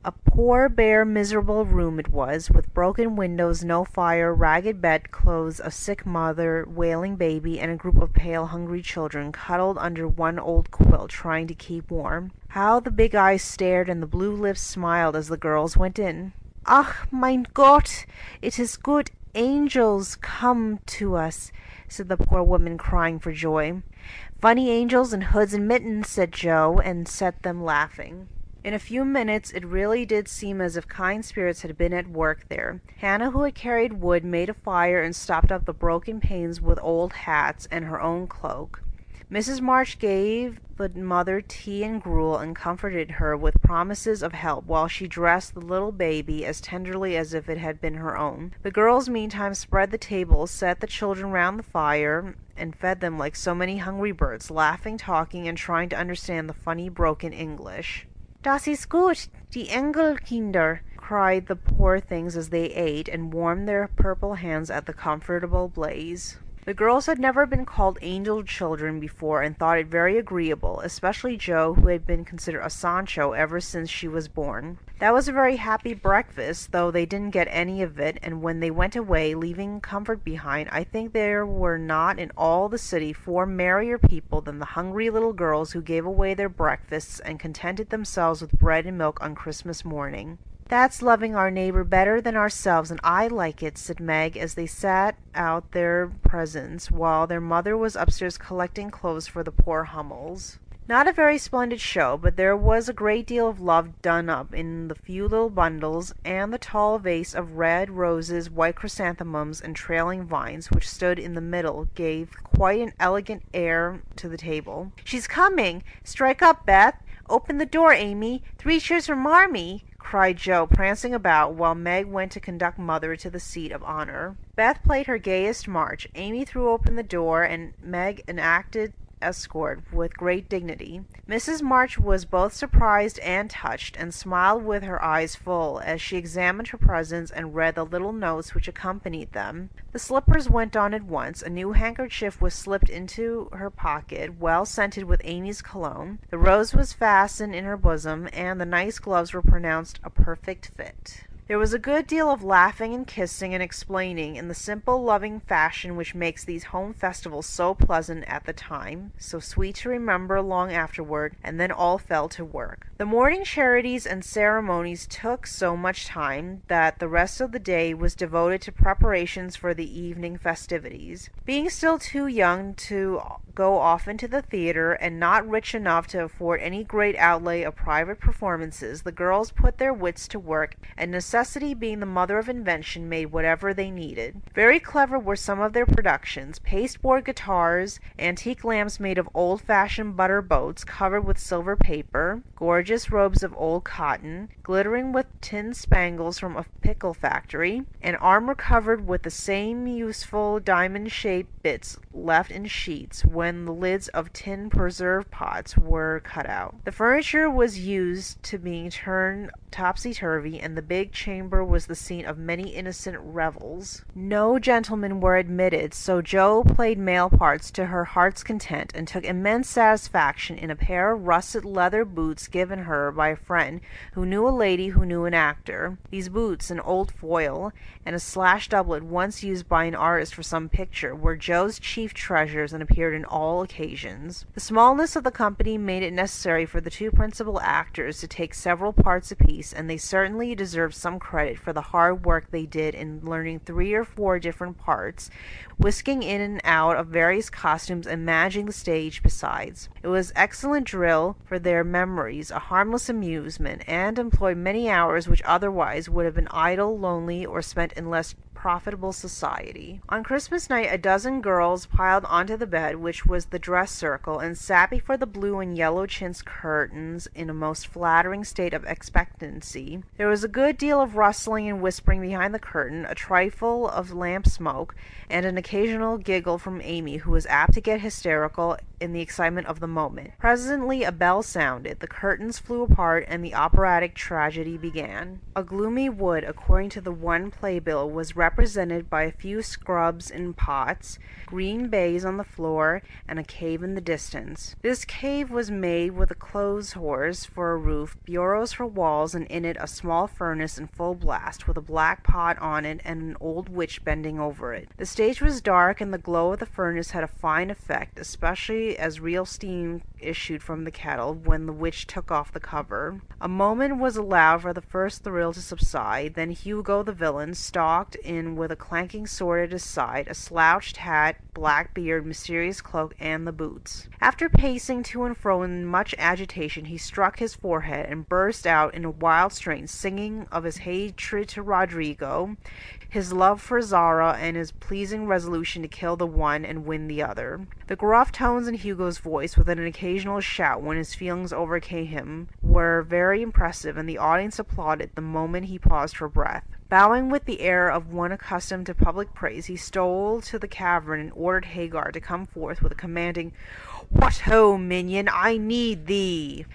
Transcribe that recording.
A poor, bare, miserable room it was, with broken windows, no fire, ragged bedclothes, a sick mother, wailing baby, and a group of pale, hungry children cuddled under one old quilt, trying to keep warm. How the big eyes stared and the blue lips smiled as the girls went in. "Ach, mein Gott, it is good angels come to us," said the poor woman, crying for joy. "Funny angels in hoods and mittens," said Joe, and set them laughing. In a few minutes it really did seem as if kind spirits had been at work there. Hannah, who had carried wood, made a fire and stopped up the broken panes with old hats and her own cloak. Mrs. March gave the mother tea and gruel and comforted her with promises of help while she dressed the little baby as tenderly as if it had been her own. The girls meantime spread the table, set the children round the fire, and fed them like so many hungry birds, laughing, talking, and trying to understand the funny broken English. "Das ist gut, die Engelkinder," cried the poor things as they ate and warmed their purple hands at the comfortable blaze. The girls had never been called angel children before and thought it very agreeable, especially Jo, who had been considered a Sancho ever since she was born. That was a very happy breakfast, though they didn't get any of it, and when they went away, leaving comfort behind, I think there were not in all the city 4 merrier people than the hungry little girls who gave away their breakfasts and contented themselves with bread and milk on Christmas morning. "That's loving our neighbor better than ourselves, and I like it," said Meg, as they sat out their presents, while their mother was upstairs collecting clothes for the poor Hummels. Not a very splendid show, but there was a great deal of love done up in the few little bundles, and the tall vase of red roses, white chrysanthemums, and trailing vines, which stood in the middle, gave quite an elegant air to the table. "She's coming! Strike up, Beth! Open the door, Amy! 3 cheers for Marmee!" cried Jo, prancing about, while Meg went to conduct Mother to the seat of honor. Beth played her gayest march. Amy threw open the door, and Meg enacted escort with great dignity. Mrs. March was both surprised and touched, and smiled with her eyes full as she examined her presents and read the little notes which accompanied them. The slippers went on at once. A new handkerchief was slipped into her pocket, well scented with Amy's cologne. The rose was fastened in her bosom, and the nice gloves were pronounced a perfect fit. There was a good deal of laughing and kissing and explaining in the simple, loving fashion which makes these home festivals so pleasant at the time, so sweet to remember long afterward, and then all fell to work. The morning charities and ceremonies took so much time that the rest of the day was devoted to preparations for the evening festivities. Being still too young to go often to the theatre, and not rich enough to afford any great outlay of private performances, the girls put their wits to work, and necessity being the mother of invention made whatever they needed. Very clever were some of their productions: pasteboard guitars, antique lamps made of old-fashioned butter boats covered with silver paper, gorgeous robes of old cotton, glittering with tin spangles from a pickle factory, and armor covered with the same useful diamond-shaped bits left in sheets when the lids of tin preserve pots were cut out. The furniture was used to being turned topsy-turvy, and the big chamber was the scene of many innocent revels. No gentlemen were admitted, so Jo played male parts to her heart's content, and took immense satisfaction in a pair of russet leather boots given her by a friend who knew a lady who knew an actor. These boots, an old foil, and a slashed doublet once used by an artist for some picture, were Jo's chief treasures and appeared in all occasions. The smallness of the company made it necessary for the 2 principal actors to take several parts apiece, and they certainly deserved some credit for the hard work they did in learning 3 or 4 different parts, whisking in and out of various costumes, and managing the stage besides. It was excellent drill for their memories, a harmless amusement, and employed many hours which otherwise would have been idle, lonely, or spent in less profitable society. On Christmas night a dozen girls piled onto the bed, which was the dress circle, and sat before the blue and yellow chintz curtains in a most flattering state of expectancy. There was a good deal of rustling and whispering behind the curtain, a trifle of lamp smoke, and an occasional giggle from Amy, who was apt to get hysterical in the excitement of the moment. Presently a bell sounded, the curtains flew apart, and the operatic tragedy began. A gloomy wood, according to the one playbill, was represented by a few scrubs in pots, green baize on the floor, and a cave in the distance. This cave was made with a clothes horse for a roof, bureaus for walls, and in it a small furnace in full blast, with a black pot on it and an old witch bending over it. The stage was dark, and the glow of the furnace had a fine effect, especially as real steam issued from the kettle when the witch took off the cover. A moment was allowed for the first thrill to subside, then Hugo the villain stalked in with a clanking sword at his side, a slouched hat, black beard, mysterious cloak, and the boots. After pacing to and fro in much agitation, he struck his forehead and burst out in a wild strain, singing of his hatred to Rodrigo, his love for Zara, and his pleasing resolution to kill the one and win the other. The gruff tones in Hugo's voice, with an occasional shout when his feelings overcame him, were very impressive, and the audience applauded the moment he paused for breath. Bowing with the air of one accustomed to public praise, he stole to the cavern and ordered Hagar to come forth with a commanding, "What ho, minion, I need thee!"